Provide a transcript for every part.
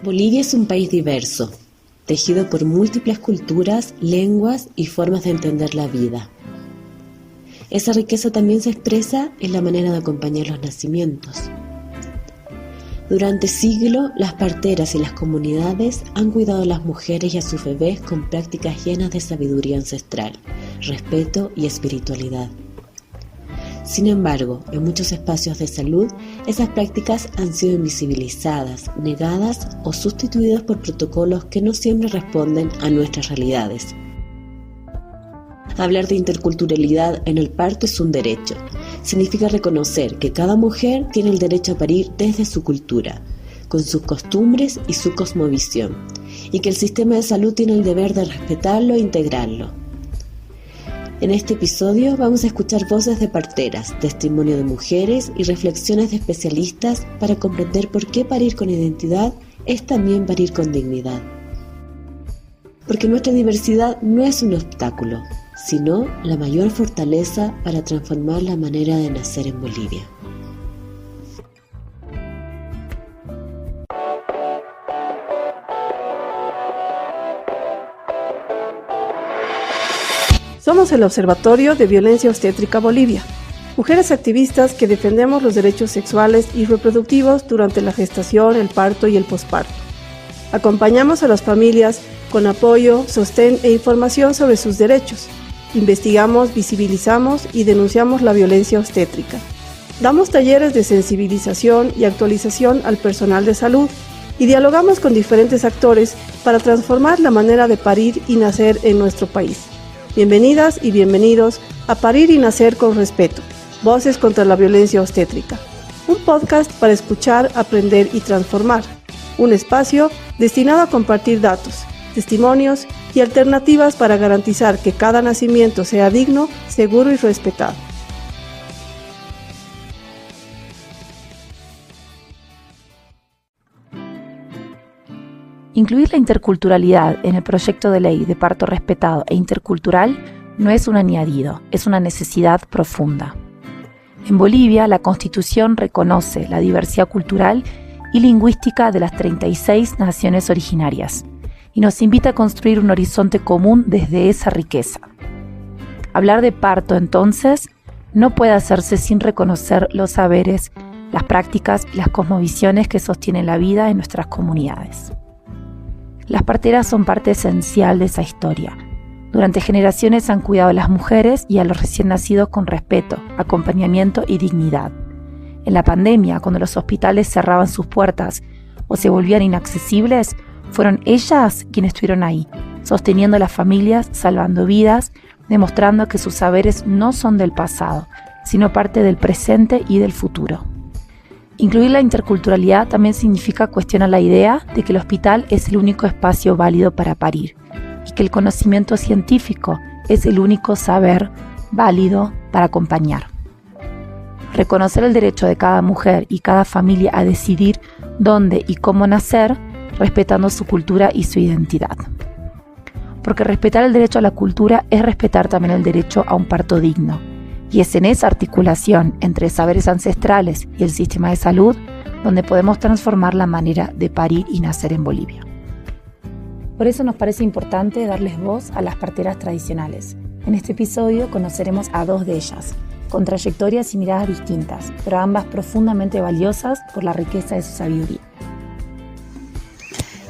Bolivia es un país diverso, tejido por múltiples culturas, lenguas y formas de entender la vida. Esa riqueza también se expresa en la manera de acompañar los nacimientos. Durante siglos, las parteras y las comunidades han cuidado a las mujeres y a sus bebés con prácticas llenas de sabiduría ancestral, respeto y espiritualidad. Sin embargo, en muchos espacios de salud, esas prácticas han sido invisibilizadas, negadas o sustituidas por protocolos que no siempre responden a nuestras realidades. Hablar de interculturalidad en el parto es un derecho. Significa reconocer que cada mujer tiene el derecho a parir desde su cultura, con sus costumbres y su cosmovisión, y que el sistema de salud tiene el deber de respetarlo e integrarlo. En este episodio vamos a escuchar voces de parteras, testimonio de mujeres y reflexiones de especialistas para comprender por qué parir con identidad es también parir con dignidad. Porque nuestra diversidad no es un obstáculo, sino la mayor fortaleza para transformar la manera de nacer en Bolivia. Somos el Observatorio de Violencia Obstétrica Bolivia, mujeres activistas que defendemos los derechos sexuales y reproductivos durante la gestación, el parto y el posparto. Acompañamos a las familias con apoyo, sostén e información sobre sus derechos. Investigamos, visibilizamos y denunciamos la violencia obstétrica. Damos talleres de sensibilización y actualización al personal de salud y dialogamos con diferentes actores para transformar la manera de parir y nacer en nuestro país. Bienvenidas y bienvenidos a Parir y Nacer con Respeto, Voces contra la Violencia Obstétrica, un podcast para escuchar, aprender y transformar, un espacio destinado a compartir datos, testimonios y alternativas para garantizar que cada nacimiento sea digno, seguro y respetado. Incluir la interculturalidad en el proyecto de ley de parto respetado e intercultural no es un añadido, es una necesidad profunda. En Bolivia, la Constitución reconoce la diversidad cultural y lingüística de las 36 naciones originarias y nos invita a construir un horizonte común desde esa riqueza. Hablar de parto, entonces, no puede hacerse sin reconocer los saberes, las prácticas y las cosmovisiones que sostienen la vida en nuestras comunidades. Las parteras son parte esencial de esa historia. Durante generaciones han cuidado a las mujeres y a los recién nacidos con respeto, acompañamiento y dignidad. En la pandemia, cuando los hospitales cerraban sus puertas o se volvían inaccesibles, fueron ellas quienes estuvieron ahí, sosteniendo a las familias, salvando vidas, demostrando que sus saberes no son del pasado, sino parte del presente y del futuro. Incluir la interculturalidad también significa cuestionar la idea de que el hospital es el único espacio válido para parir y que el conocimiento científico es el único saber válido para acompañar. Reconocer el derecho de cada mujer y cada familia a decidir dónde y cómo nacer, respetando su cultura y su identidad. Porque respetar el derecho a la cultura es respetar también el derecho a un parto digno. Y es en esa articulación entre saberes ancestrales y el sistema de salud donde podemos transformar la manera de parir y nacer en Bolivia. Por eso nos parece importante darles voz a las parteras tradicionales. En este episodio conoceremos a dos de ellas, con trayectorias y miradas distintas, pero ambas profundamente valiosas por la riqueza de su sabiduría.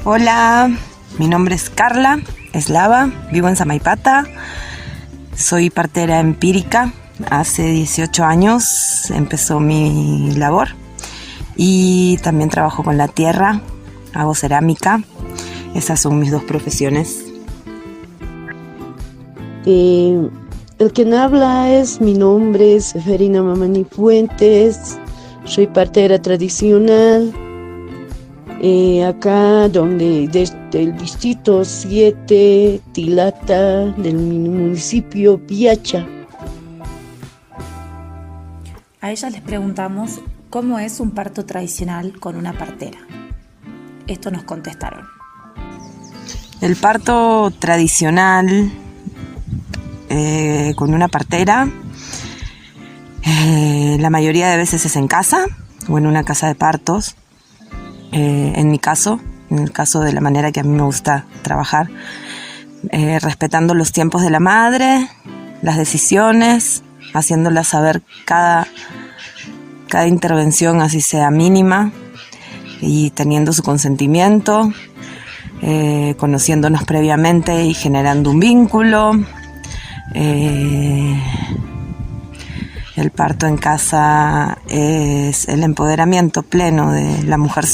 Hola, mi nombre es Carla Eslava, vivo en Samaipata, soy partera empírica. Hace 18 años empezó mi labor y también trabajo con la tierra, hago cerámica. Esas son mis dos profesiones. El que habla es, mi nombre es Seferina Mamani Fuentes, soy partera tradicional, acá desde el distrito 7, Tilata, del municipio Piacha. A ellas les preguntamos cómo es un parto tradicional con una partera. Esto nos contestaron. El parto tradicional con una partera, la mayoría de veces es en casa o en una casa de partos. En mi caso, en el caso de la manera que a mí me gusta trabajar, respetando los tiempos de la madre, las decisiones, haciéndola saber cada intervención, así sea mínima, y teniendo su consentimiento, conociéndonos previamente y generando un vínculo. El parto en casa es el empoderamiento pleno de la mujer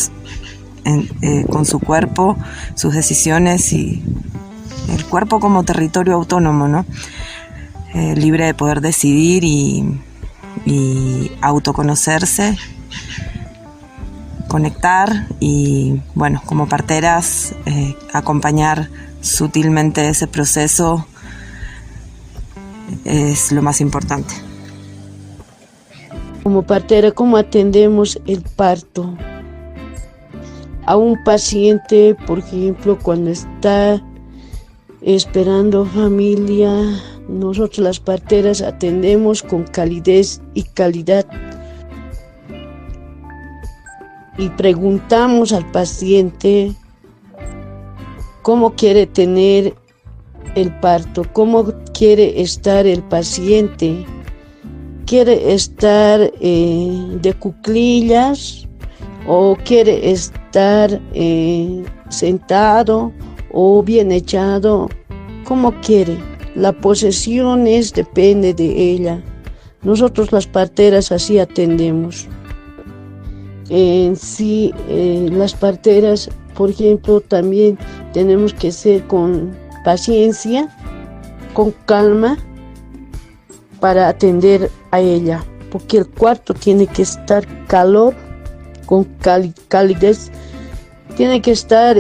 con su cuerpo, sus decisiones y el cuerpo como territorio autónomo, ¿no? Libre de poder decidir y autoconocerse, conectar y, bueno, como parteras, acompañar sutilmente ese proceso es lo más importante. Como partera, ¿cómo atendemos el parto? A un paciente, por ejemplo, cuando está esperando familia, nosotros las parteras atendemos con calidez y calidad. Y preguntamos al paciente cómo quiere tener el parto, cómo quiere estar el paciente. ¿Quiere estar de cuclillas o quiere estar sentado o bien echado? ¿Cómo quiere? La posesión depende de ella. Nosotros las parteras así atendemos. Las parteras, por ejemplo, también tenemos que ser con paciencia, con calma, para atender a ella, porque el cuarto tiene que estar calor, con calidez, tiene que estar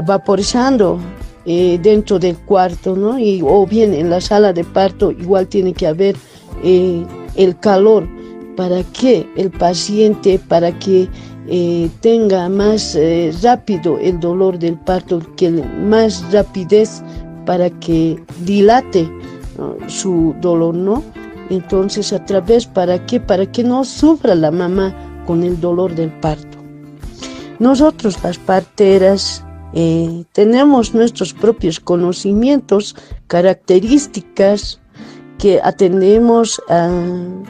vaporizando dentro del cuarto, ¿no? O bien en la sala de parto igual tiene que haber el calor para que el paciente, para que tenga más rápido el dolor del parto, que más rapidez para que dilate su dolor, ¿no? Entonces, ¿a través para qué? Para que no sufra la mamá con el dolor del parto. Nosotros las parteras tenemos nuestros propios conocimientos, características que atendemos al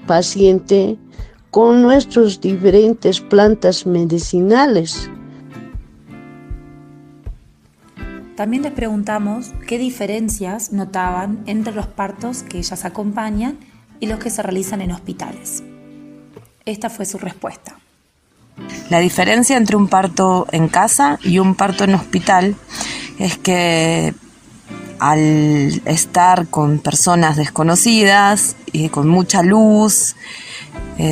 paciente con nuestras diferentes plantas medicinales. También les preguntamos qué diferencias notaban entre los partos que ellas acompañan y los que se realizan en hospitales. Esta fue su respuesta. La diferencia entre un parto en casa y un parto en hospital es que al estar con personas desconocidas y con mucha luz,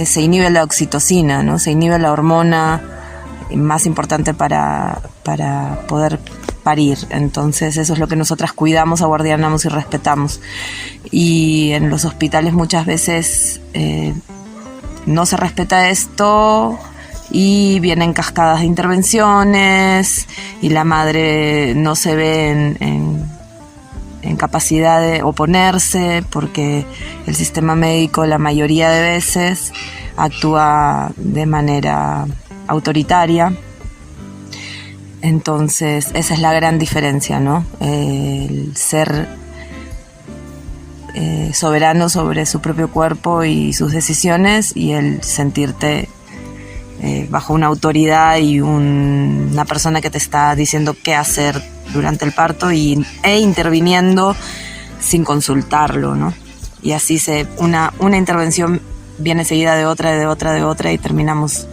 se inhibe la oxitocina, ¿no? Se inhibe la hormona más importante para poder parir. Entonces eso es lo que nosotras cuidamos, aguardianamos y respetamos. Y en los hospitales muchas veces no se respeta esto y vienen cascadas de intervenciones y la madre no se ve en capacidad de oponerse porque el sistema médico la mayoría de veces actúa de manera autoritaria. Entonces esa es la gran diferencia, ¿no? El ser soberano sobre su propio cuerpo y sus decisiones y el sentirte bajo una autoridad y una persona que te está diciendo qué hacer durante el parto e interviniendo sin consultarlo, ¿no? Y así una intervención viene seguida de otra y terminamos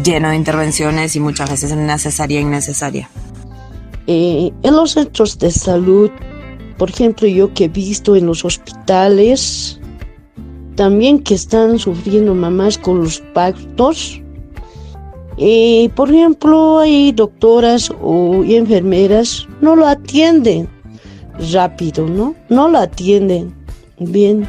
lleno de intervenciones y muchas veces en una cesárea innecesaria. En los centros de salud, por ejemplo, yo que he visto en los hospitales, también que están sufriendo mamás con los partos. Por ejemplo, hay doctoras o enfermeras, no lo atienden rápido, ¿no? No lo atienden bien.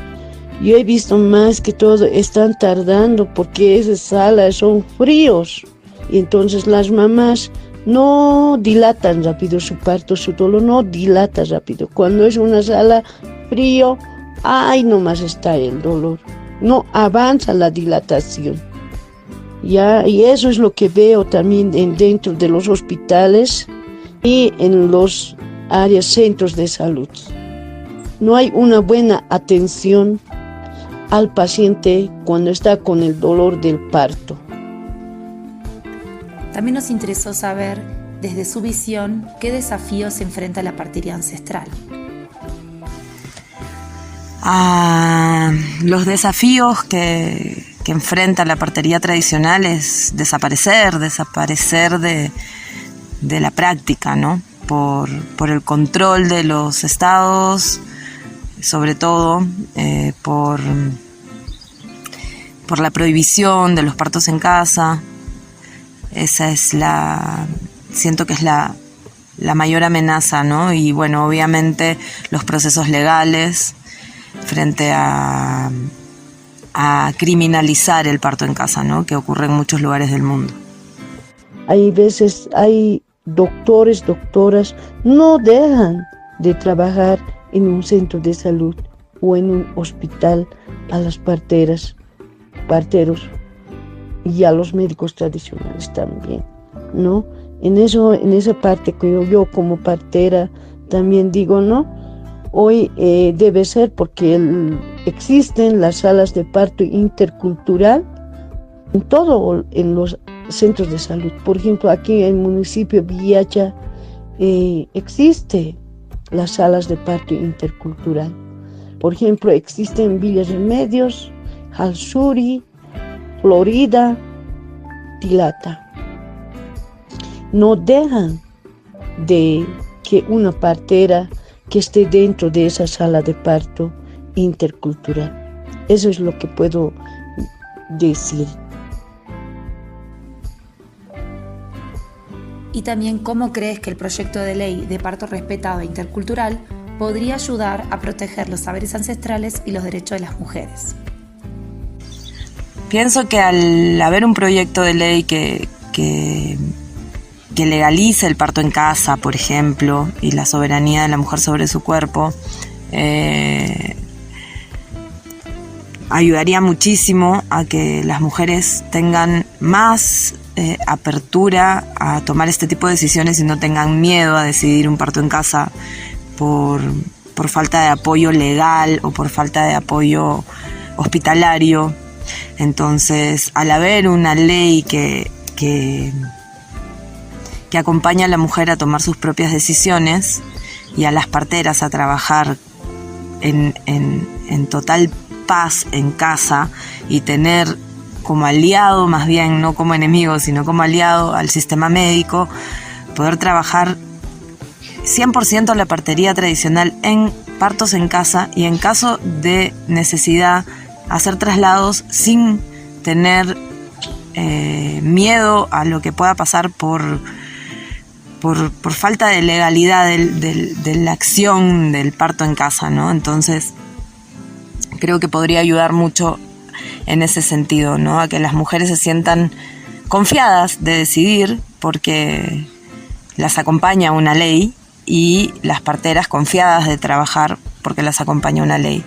Yo he visto más que todo, están tardando porque esas salas son fríos. Y entonces las mamás no dilatan rápido su parto, su dolor no dilata rápido. Cuando es una sala frío, ahí nomás está el dolor. No avanza la dilatación. ¿ya? Y eso es lo que veo también dentro de los hospitales y en los áreas centros de salud. No hay una buena atención al paciente cuando está con el dolor del parto. También nos interesó saber, desde su visión, qué desafíos enfrenta la partería ancestral. Los desafíos que enfrenta la partería tradicional es desaparecer de la práctica, ¿no? Por el control de los estados, sobre todo por la prohibición de los partos en casa. Esa es siento que es la mayor amenaza, ¿no? Y bueno, obviamente los procesos legales frente a criminalizar el parto en casa, ¿no? Que ocurre en muchos lugares del mundo. Hay veces, hay doctores, doctoras, no dejan de trabajar en un centro de salud o en un hospital a las parteras, parteros y a los médicos tradicionales también, ¿no? En esa parte que yo como partera también digo, ¿no? Hoy debe ser porque existen las salas de parto intercultural en los centros de salud. Por ejemplo, aquí en el municipio de Villacha existe las salas de parto intercultural. Por ejemplo, existen en Villa Remedios, Halsuri, Florida, Tilata. No dejan de que una partera que esté dentro de esa sala de parto intercultural. Eso es lo que puedo decir. Y también, ¿cómo crees que el proyecto de ley de parto respetado e intercultural podría ayudar a proteger los saberes ancestrales y los derechos de las mujeres? Pienso que al haber un proyecto de ley que legalice el parto en casa, por ejemplo, y la soberanía de la mujer sobre su cuerpo, ayudaría muchísimo a que las mujeres tengan más apertura a tomar este tipo de decisiones y no tengan miedo a decidir un parto en casa por falta de apoyo legal o por falta de apoyo hospitalario. Entonces, al haber una ley que acompaña a la mujer a tomar sus propias decisiones y a las parteras a trabajar en total paz en casa y tener como aliado, más bien no como enemigo, sino como aliado al sistema médico, poder trabajar 100% la partería tradicional en partos en casa y en caso de necesidad hacer traslados sin tener miedo a lo que pueda pasar por falta de legalidad de la acción del parto en casa, ¿no? Entonces, creo que podría ayudar mucho en ese sentido, ¿no? A que las mujeres se sientan confiadas de decidir porque las acompaña una ley y las parteras confiadas de trabajar porque las acompaña una ley.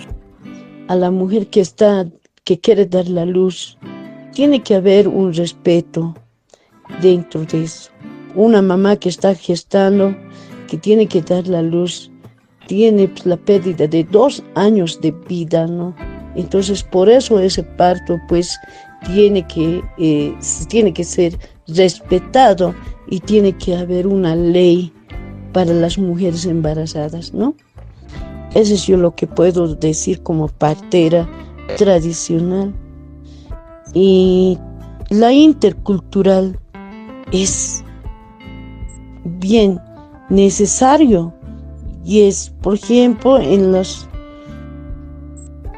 A la mujer que quiere dar la luz, tiene que haber un respeto dentro de eso. Una mamá que está gestando, que tiene que dar la luz, tiene la pérdida de 2 años de vida, ¿no? Entonces, por eso ese parto, pues, tiene que ser respetado y tiene que haber una ley para las mujeres embarazadas, ¿no? Eso es yo lo que puedo decir como partera tradicional. Y la intercultural es bien necesario y es, por ejemplo, en las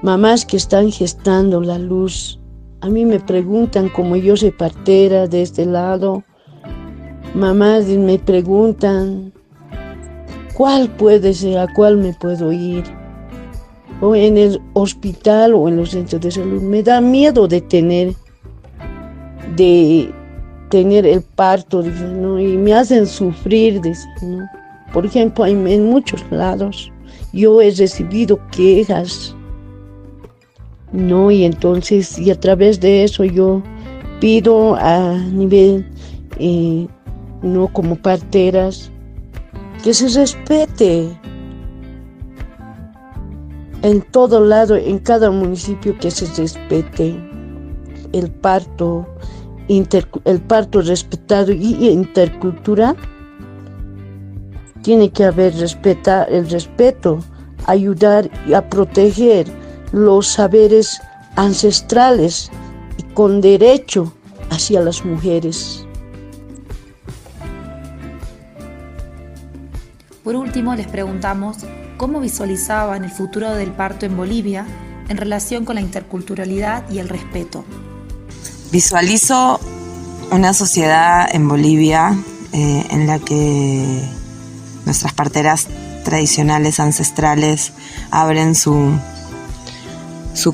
mamás que están gestando la luz. A mí me preguntan, como yo soy partera de este lado, mamás me preguntan cuál puede ser, a cuál me puedo ir, o en el hospital o en los centros de salud. Me da miedo de tener el parto, ¿no? Y me hacen sufrir, ¿no? Por ejemplo, en muchos lados yo he recibido quejas, ¿no? Y entonces, y a través de eso yo pido a nivel, no como parteras, que se respete en todo lado, en cada municipio, que se respete el parto respetado y intercultural. Tiene que haber el respeto, ayudar y a proteger los saberes ancestrales y con derecho hacia las mujeres. Por último, les preguntamos cómo visualizaban el futuro del parto en Bolivia en relación con la interculturalidad y el respeto. Visualizo una sociedad en Bolivia en la que nuestras parteras tradicionales, ancestrales, abren su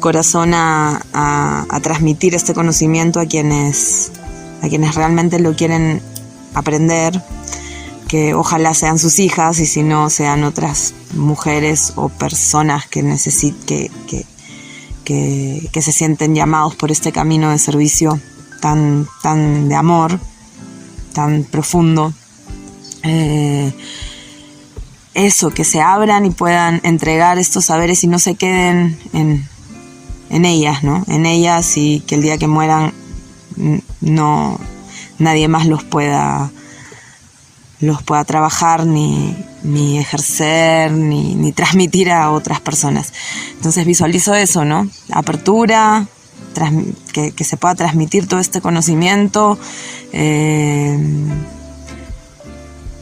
corazón a transmitir este conocimiento a quienes realmente lo quieren aprender, que ojalá sean sus hijas y si no sean otras mujeres o personas que se sienten llamados por este camino de servicio tan de amor, tan profundo. Eso, que se abran y puedan entregar estos saberes y no se queden en ellas, ¿no? En ellas, y que el día que mueran no nadie más los pueda trabajar ni ejercer ni transmitir a otras personas. Entonces visualizo eso, ¿no? Apertura, que se pueda transmitir todo este conocimiento,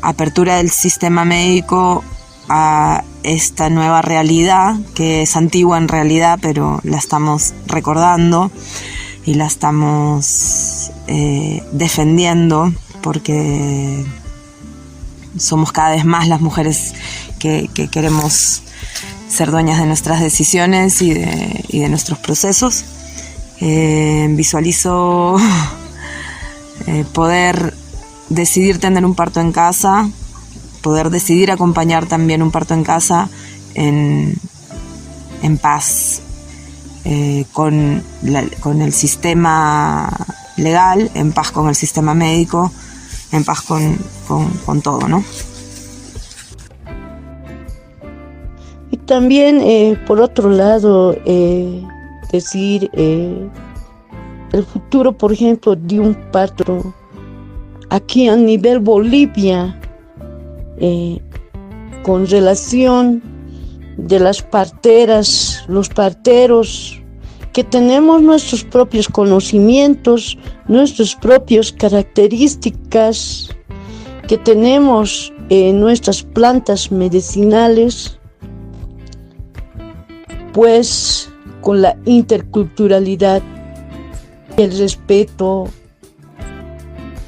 apertura del sistema médico a esta nueva realidad, que es antigua en realidad, pero la estamos recordando y la estamos defendiendo, porque somos cada vez más las mujeres que queremos ser dueñas de nuestras decisiones y de nuestros procesos. Visualizo poder decidir tener un parto en casa, poder decidir acompañar también un parto en casa en paz, con el sistema legal, en paz con el sistema médico, en paz con todo, ¿no? Y también, por otro lado, decir el futuro, por ejemplo, de un parto aquí a nivel Bolivia, con relación de las parteras, los parteros, que tenemos nuestros propios conocimientos, nuestras propias características, que tenemos nuestras plantas medicinales, pues con la interculturalidad, el respeto,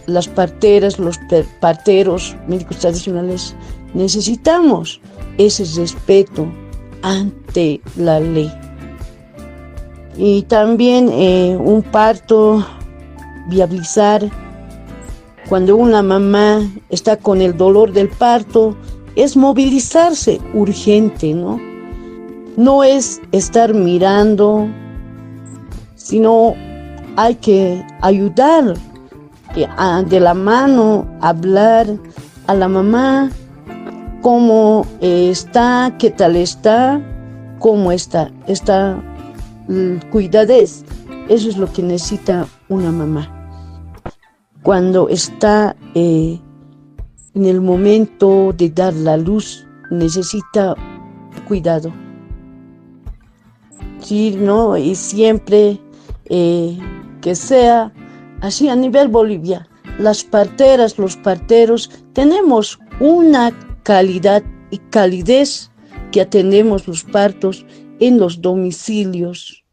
las parteras, los parteros, médicos tradicionales, necesitamos ese respeto ante la ley. Y también un parto, viabilizar, cuando una mamá está con el dolor del parto, es movilizarse urgente, ¿no? No es estar mirando, sino hay que ayudar de la mano, hablar a la mamá, cómo está, qué tal está, cómo está cuidadez. Eso es lo que necesita una mamá cuando está en el momento de dar la luz. Necesita cuidado, sí, ¿no? Y siempre que sea así a nivel Bolivia, las parteras, los parteros, tenemos una calidad y calidez que atendemos los partos en los domicilios.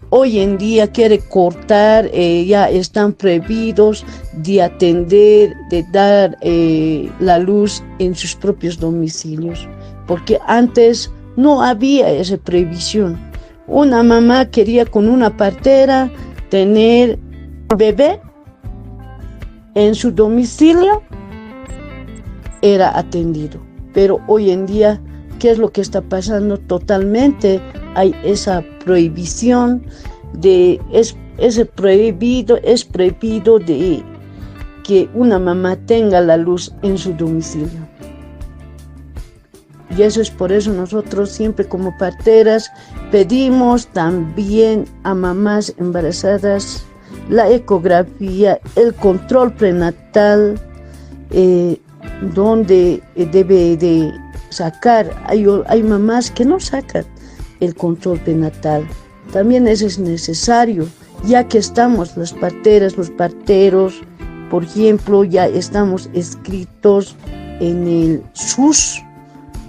Hoy en día quiere cortar, ya están prohibidos de atender, de dar la luz en sus propios domicilios, porque antes no había esa prohibición. Una mamá quería con una partera tener bebé en su domicilio, era atendido. Pero hoy en día, ¿qué es lo que está pasando? Totalmente hay esa prohibición, es es prohibido de que una mamá tenga la luz en su domicilio. Y eso es por eso nosotros siempre como parteras pedimos también a mamás embarazadas la ecografía, el control prenatal, donde debe de sacar. Hay mamás que no sacan el control prenatal. También eso es necesario, ya que estamos las parteras, los parteros, por ejemplo, ya estamos inscritos en el SUS,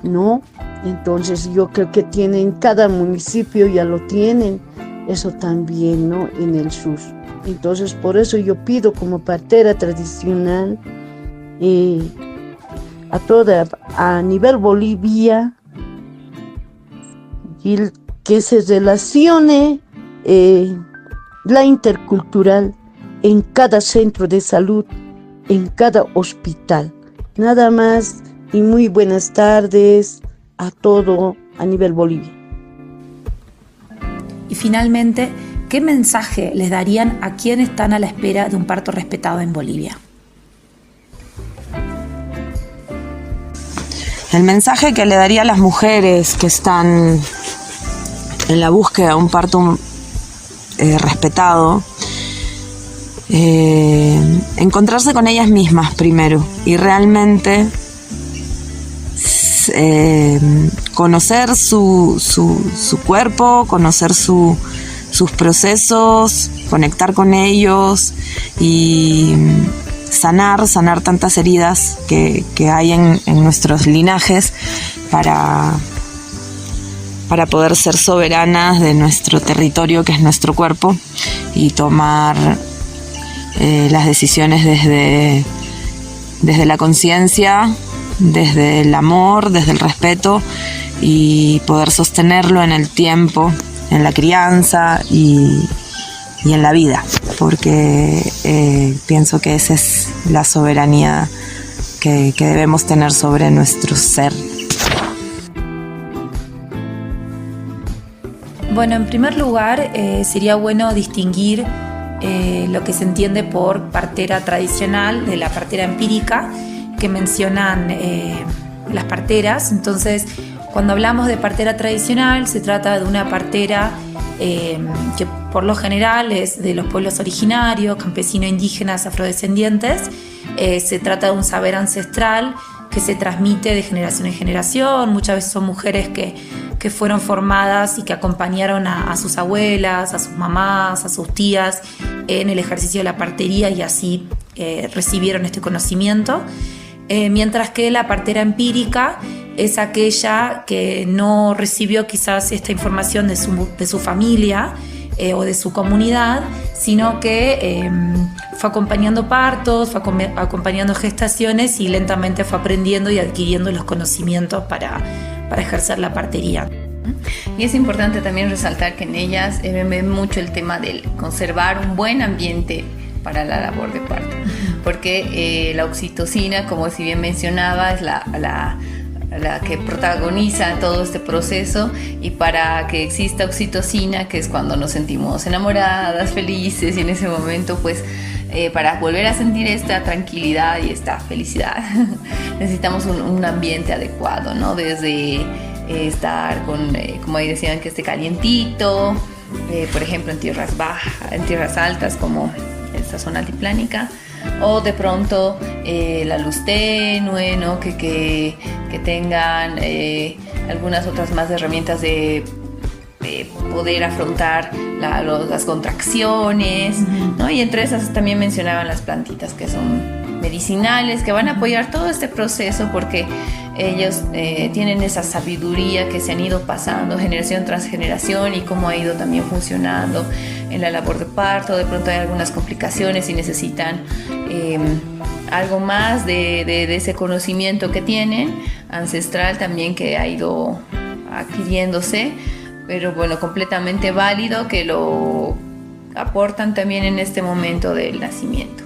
¿no? Entonces yo creo que tienen, cada municipio ya lo tienen, eso también, ¿no? En el SUS. Entonces por eso yo pido como partera tradicional a nivel Bolivia, y que se relacione la intercultural en cada centro de salud, en cada hospital. Nada más, y muy buenas tardes a todo a nivel Bolivia. Y finalmente, ¿qué mensaje les darían a quienes están a la espera de un parto respetado en Bolivia? El mensaje que le daría a las mujeres que están en la búsqueda de un parto respetado, encontrarse con ellas mismas primero y realmente conocer su cuerpo, conocer sus procesos, conectar con ellos y sanar tantas heridas que hay en nuestros linajes para poder ser soberanas de nuestro territorio, que es nuestro cuerpo, y tomar las decisiones desde la conciencia, desde el amor, desde el respeto, y poder sostenerlo en el tiempo, en la crianza y en la vida, porque pienso que esa es la soberanía que debemos tener sobre nuestro ser. Bueno, en primer lugar, sería bueno distinguir lo que se entiende por partera tradicional de la partera empírica que mencionan las parteras. Entonces, cuando hablamos de partera tradicional, se trata de una partera que por lo general es de los pueblos originarios, campesinos, indígenas, afrodescendientes. Se trata de un saber ancestral que se transmite de generación en generación. Muchas veces son mujeres que fueron formadas y que acompañaron a sus abuelas, a sus mamás, a sus tías en el ejercicio de la partería, y así recibieron este conocimiento. Mientras que la partera empírica es aquella que no recibió quizás esta información de su familia o de su comunidad, sino que fue acompañando partos, fue acompañando gestaciones y lentamente fue aprendiendo y adquiriendo los conocimientos para ejercer la partería. Y es importante también resaltar que en ellas ven mucho el tema del conservar un buen ambiente para la labor de parto, porque la oxitocina, como si bien mencionaba, es la que protagoniza todo este proceso, y para que exista oxitocina, que es cuando nos sentimos enamoradas, felices, y en ese momento pues para volver a sentir esta tranquilidad y esta felicidad necesitamos un ambiente adecuado, ¿no? Desde estar con, como ahí decían, que esté calientito, por ejemplo en tierras bajas, en tierras altas como esta zona altiplánica, o de pronto la luz tenue, ¿no? que tengan algunas otras más herramientas de poder afrontar las contracciones, ¿no? Y entre esas también mencionaban las plantitas que son medicinales, que van a apoyar todo este proceso, porque ellos tienen esa sabiduría que se han ido pasando generación tras generación, y cómo ha ido también funcionando en la labor de parto. De pronto hay algunas complicaciones y necesitan algo más de ese conocimiento que tienen ancestral también, que ha ido adquiriéndose, pero bueno, completamente válido, que lo aportan también en este momento del nacimiento.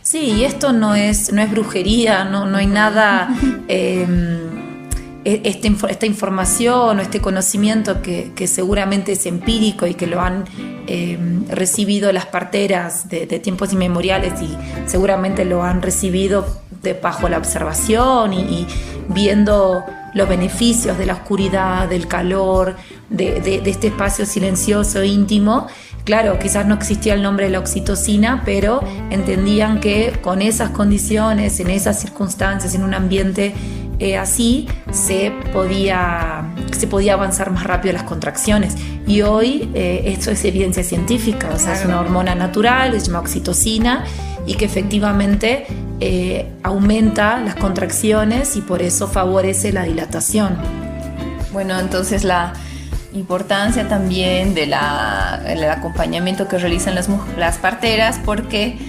Sí, y esto no es brujería, no hay nada esta información o este conocimiento que seguramente es empírico y que lo han recibido las parteras de tiempos inmemoriales y seguramente lo han recibido bajo la observación y viendo los beneficios de la oscuridad, del calor, de este espacio silencioso, íntimo. Claro, quizás no existía el nombre de la oxitocina, pero entendían que con esas condiciones, en esas circunstancias, en un ambiente así, se podía avanzar más rápido las contracciones. Y hoy esto es evidencia científica, o sea, es una hormona natural, se llama oxitocina, y que efectivamente aumenta las contracciones y por eso favorece la dilatación. Bueno, entonces la importancia también del acompañamiento que realizan las parteras, porque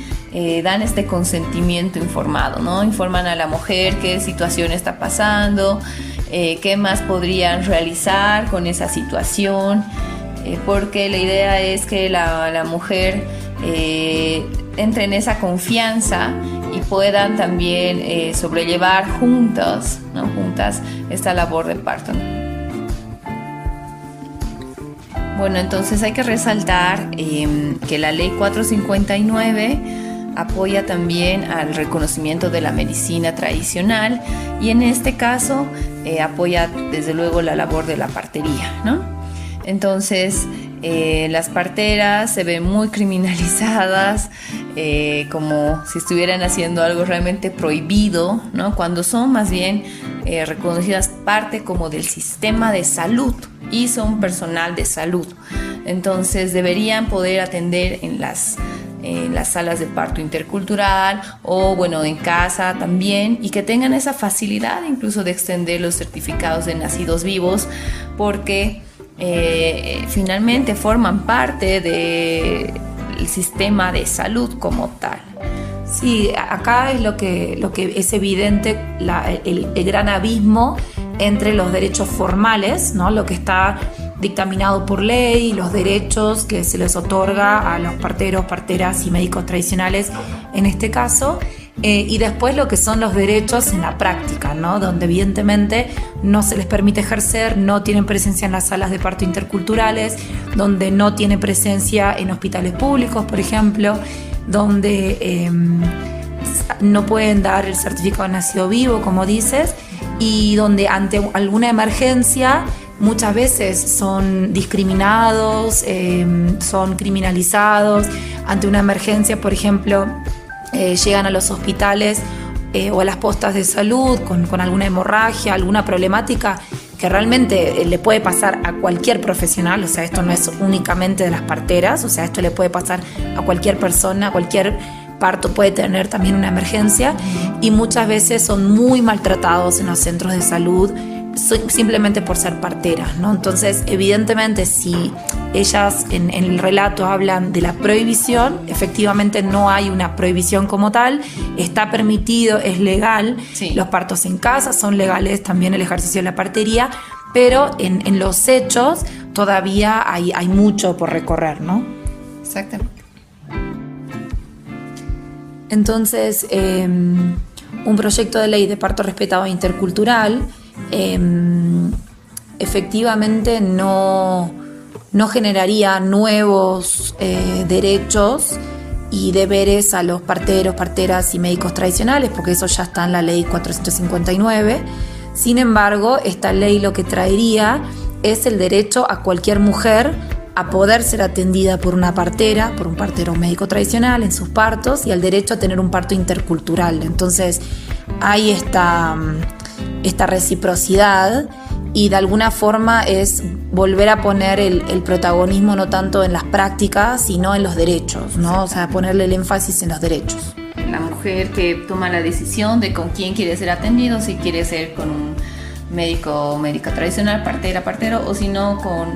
dan este consentimiento informado, ¿no? Informan a la mujer qué situación está pasando, qué más podrían realizar con esa situación, porque la idea es que la mujer entre en esa confianza y puedan también sobrellevar juntas esta labor de parto. Bueno, entonces hay que resaltar que la ley 459 apoya también al reconocimiento de la medicina tradicional y en este caso apoya desde luego la labor de la partería, ¿no? Entonces las parteras se ven muy criminalizadas, como si estuvieran haciendo algo realmente prohibido, ¿no? Cuando son más bien reconocidas parte como del sistema de salud y son personal de salud. Entonces deberían poder atender en las salas de parto intercultural o bueno en casa también, y que tengan esa facilidad incluso de extender los certificados de nacidos vivos, porque finalmente forman parte del sistema de salud como tal. Sí, acá es lo que es evidente, el gran abismo entre los derechos formales, ¿no? Lo que está dictaminado por ley, los derechos que se les otorga a los parteros, parteras y médicos tradicionales en este caso, y después lo que son los derechos en la práctica, ¿no? Donde evidentemente no se les permite ejercer, no tienen presencia en las salas de parto interculturales, donde no tienen presencia en hospitales públicos, por ejemplo, donde no pueden dar el certificado de nacido vivo, como dices, y donde ante alguna emergencia muchas veces son discriminados, son criminalizados. Ante una emergencia, por ejemplo, llegan a los hospitales o a las postas de salud con alguna hemorragia, alguna problemática que realmente le puede pasar a cualquier profesional, o sea, esto no es únicamente de las parteras, o sea, esto le puede pasar a cualquier persona, a cualquier parto puede tener también una emergencia, y muchas veces son muy maltratados en los centros de salud simplemente por ser parteras, ¿no? Entonces, evidentemente, si ellas en el relato hablan de la prohibición, efectivamente no hay una prohibición como tal, está permitido, es legal, sí. Los partos en casa son legales, también el ejercicio de la partería, pero en los hechos todavía hay mucho por recorrer, ¿no? Exactamente. Entonces, un proyecto de ley de parto respetado e intercultural efectivamente no generaría nuevos derechos y deberes a los parteros, parteras y médicos tradicionales, porque eso ya está en la ley 459. Sin embargo, esta ley lo que traería es el derecho a cualquier mujer a poder ser atendida por una partera, por un partero médico tradicional en sus partos, y el derecho a tener un parto intercultural. Entonces hay esta reciprocidad, y de alguna forma es volver a poner el protagonismo no tanto en las prácticas sino en los derechos, ¿no? O sea, ponerle el énfasis en los derechos. La mujer que toma la decisión de con quién quiere ser atendido, si quiere ser con un médico, médica tradicional, partera, partero, o si no con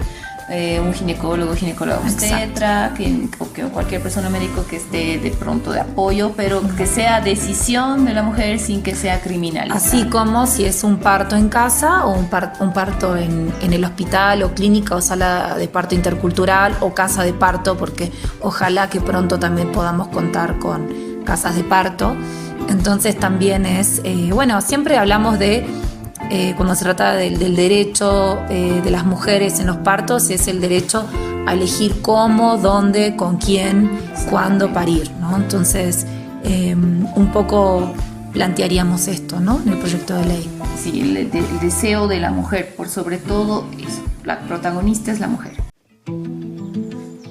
un ginecólogo obstetra, o cualquier persona médico que esté de pronto de apoyo, pero que sea decisión de la mujer sin que sea criminalizada. Así como si es un parto en casa o un parto en el hospital o clínica o sala de parto intercultural o casa de parto, porque ojalá que pronto también podamos contar con casas de parto. Entonces también es, siempre hablamos de cuando se trata del derecho de las mujeres en los partos, es el derecho a elegir cómo, dónde, con quién, cuándo parir, ¿no? Entonces, un poco plantearíamos esto, ¿no?, en el proyecto de ley. Sí, el deseo de la mujer, por sobre todo eso, la protagonista es la mujer.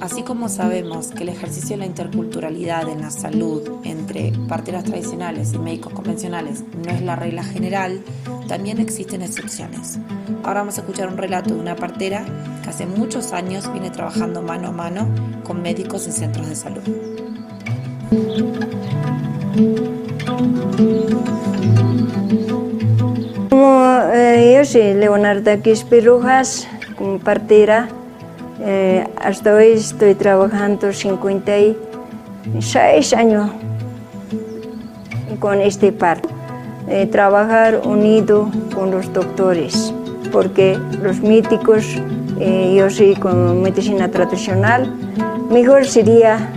Así como sabemos que el ejercicio de la interculturalidad en la salud entre parteras tradicionales y médicos convencionales no es la regla general, también existen excepciones. Ahora vamos a escuchar un relato de una partera que hace muchos años viene trabajando mano a mano con médicos en centros de salud. Yo soy Leonarda Quispe Rojas, como partera. Hasta hoy estoy trabajando 56 años con este parto. Trabajar unido con los doctores, porque los médicos, yo soy con medicina tradicional, mejor sería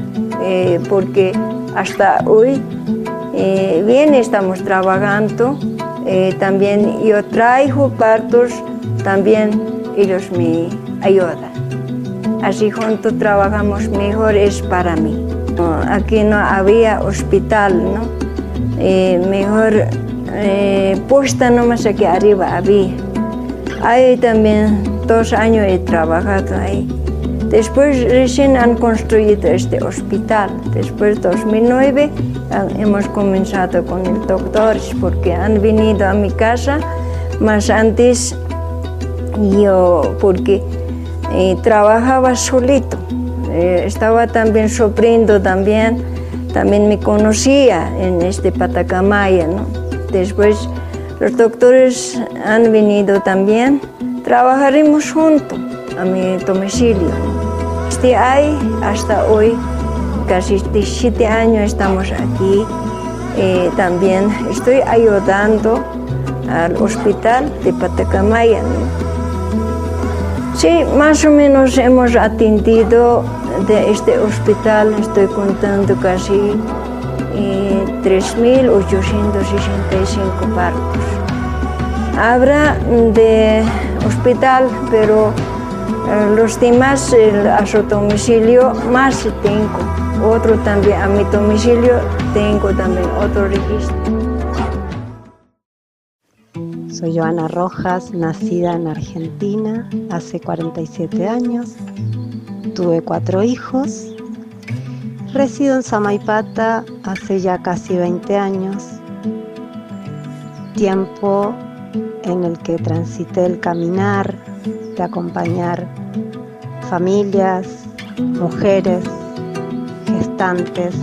porque hasta hoy bien estamos trabajando. También yo traigo partos, también ellos me ayudan. Así juntos trabajamos mejor, es para mí. Aquí no había hospital, ¿no? Mejor puesta nomás aquí arriba había. Ahí también 2 años he trabajado ahí. Después recién han construido este hospital. Después 2009 hemos comenzado con el doctores porque han venido a mi casa, más antes yo porque trabajaba solito, estaba también sufriendo también me conocía en este Patacamaya, ¿no? Después los doctores han venido también, trabajaremos juntos a mi domicilio, ¿no? Desde ahí hasta hoy, casi 17 años estamos aquí, también estoy ayudando al hospital de Patacamaya, ¿no? Sí, más o menos hemos atendido de este hospital, estoy contando casi 3.865 partos. Habrá de hospital, pero los demás a su domicilio más tengo. Otro también, a mi domicilio tengo también otro registro. Soy Joana Rojas, nacida en Argentina hace 47 años. Tuve 4 hijos. Resido en Samaipata hace ya casi 20 años. Tiempo en el que transité el caminar de acompañar familias, mujeres, gestantes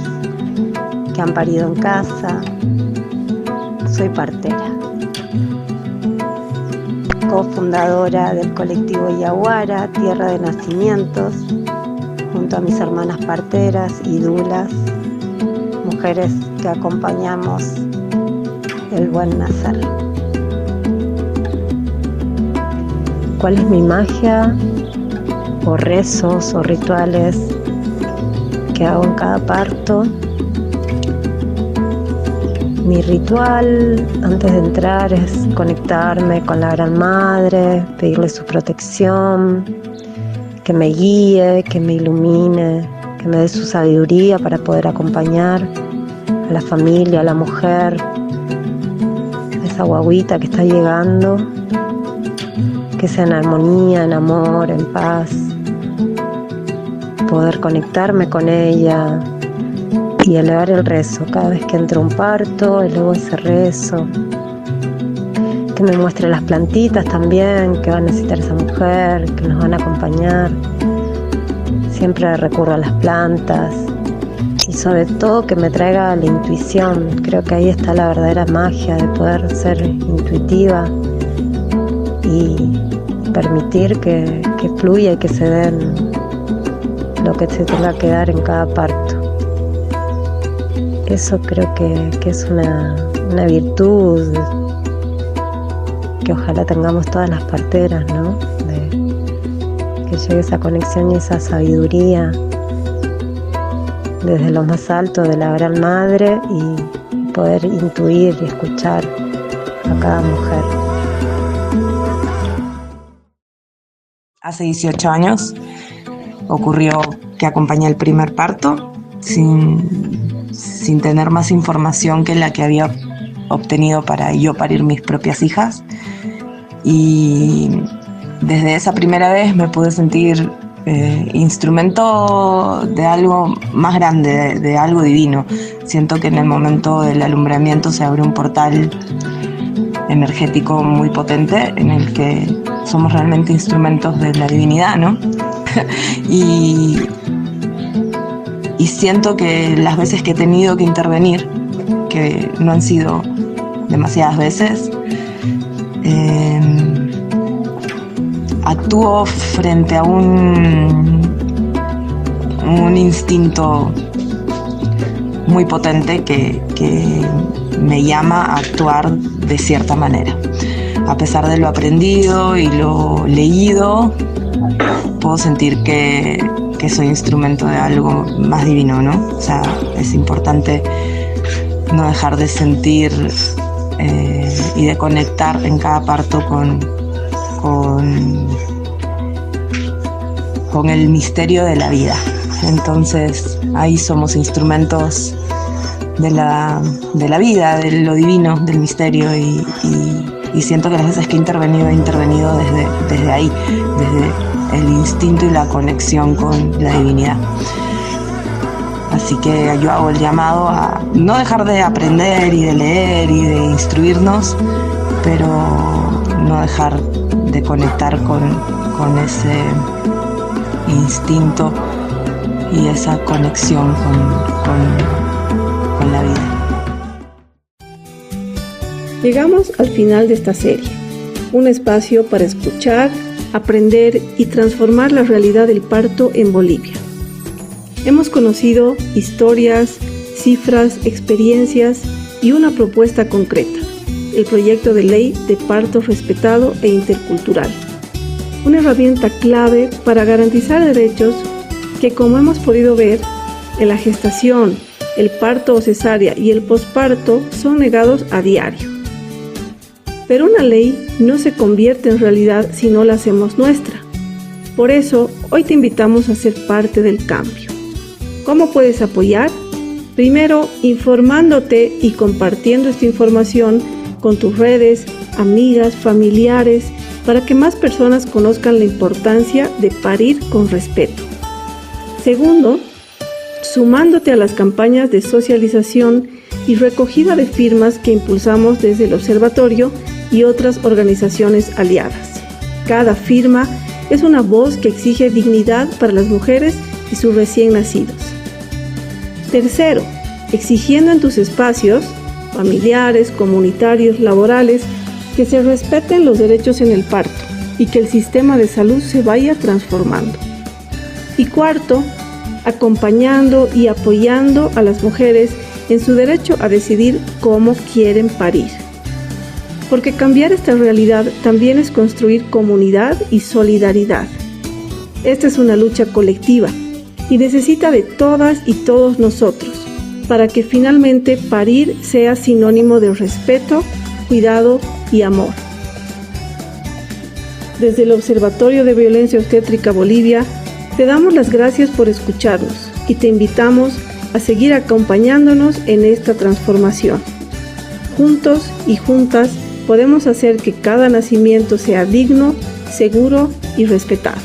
que han parido en casa. Soy partera. Cofundadora del colectivo Yaguara, Tierra de Nacimientos, junto a mis hermanas parteras y dulas, mujeres que acompañamos el buen nacer. ¿Cuál es mi magia o rezos o rituales que hago en cada parto? Mi ritual antes de entrar es conectarme con la Gran Madre, pedirle su protección, que me guíe, que me ilumine, que me dé su sabiduría para poder acompañar a la familia, a la mujer, a esa guaguita que está llegando, que sea en armonía, en amor, en paz, poder conectarme con ella y elevar el rezo. Cada vez que entro a un parto, elevo ese rezo. Que me muestre las plantitas también, que va a necesitar esa mujer, que nos van a acompañar. Siempre recurro a las plantas. Y sobre todo que me traiga la intuición. Creo que ahí está la verdadera magia de poder ser intuitiva y permitir que fluya y que se den lo que se tenga que dar en cada parto. Eso creo que es una virtud que ojalá tengamos todas las parteras, ¿no? Que llegue esa conexión y esa sabiduría desde lo más alto de la Gran Madre y poder intuir y escuchar a cada mujer. Hace 18 años ocurrió que acompañé el primer parto sin tener más información que la que había obtenido para yo parir mis propias hijas. Y desde esa primera vez me pude sentir instrumento de algo más grande, de algo divino. Siento que en el momento del alumbramiento se abre un portal energético muy potente en el que somos realmente instrumentos de la divinidad, ¿no? y siento que las veces que he tenido que intervenir, que no han sido demasiadas veces, actúo frente a un instinto muy potente que me llama a actuar de cierta manera. A pesar de lo aprendido y lo leído, puedo sentir que soy instrumento de algo más divino, ¿no? O sea, es importante no dejar de sentir y de conectar en cada parto con el misterio de la vida. Entonces, ahí somos instrumentos de la vida, de lo divino, del misterio, y siento que las veces que he intervenido desde ahí, desde el instinto y la conexión con la divinidad. Así que yo hago el llamado a no dejar de aprender y de leer y de instruirnos, pero no dejar de conectar con ese instinto y esa conexión con la vida. Llegamos al final de esta serie, un espacio para escuchar, aprender y transformar la realidad del parto en Bolivia. Hemos conocido historias, cifras, experiencias y una propuesta concreta, el proyecto de ley de parto respetado e intercultural, una herramienta clave para garantizar derechos que, como hemos podido ver, en la gestación, el parto o cesárea y el posparto son negados a diario. Pero una ley no se convierte en realidad si no la hacemos nuestra. Por eso, hoy te invitamos a ser parte del cambio. ¿Cómo puedes apoyar? Primero, informándote y compartiendo esta información con tus redes, amigas, familiares, para que más personas conozcan la importancia de parir con respeto. Segundo, sumándote a las campañas de socialización y recogida de firmas que impulsamos desde el Observatorio y otras organizaciones aliadas. Cada firma es una voz que exige dignidad para las mujeres y sus recién nacidos. Tercero, exigiendo en tus espacios, familiares, comunitarios, laborales, que se respeten los derechos en el parto y que el sistema de salud se vaya transformando. Y cuarto, acompañando y apoyando a las mujeres en su derecho a decidir cómo quieren parir. Porque cambiar esta realidad también es construir comunidad y solidaridad. Esta es una lucha colectiva y necesita de todas y todos nosotros para que finalmente parir sea sinónimo de respeto, cuidado y amor. Desde el Observatorio de Violencia Obstétrica Bolivia, te damos las gracias por escucharnos y te invitamos a seguir acompañándonos en esta transformación. Juntos y juntas podemos hacer que cada nacimiento sea digno, seguro y respetado.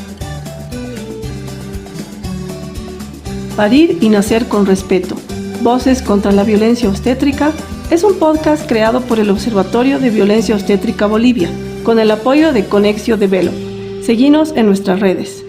Parir y nacer con respeto. Voces contra la violencia obstétrica es un podcast creado por el Observatorio de Violencia Obstétrica Bolivia con el apoyo de Conexio Develop. Seguinos en nuestras redes.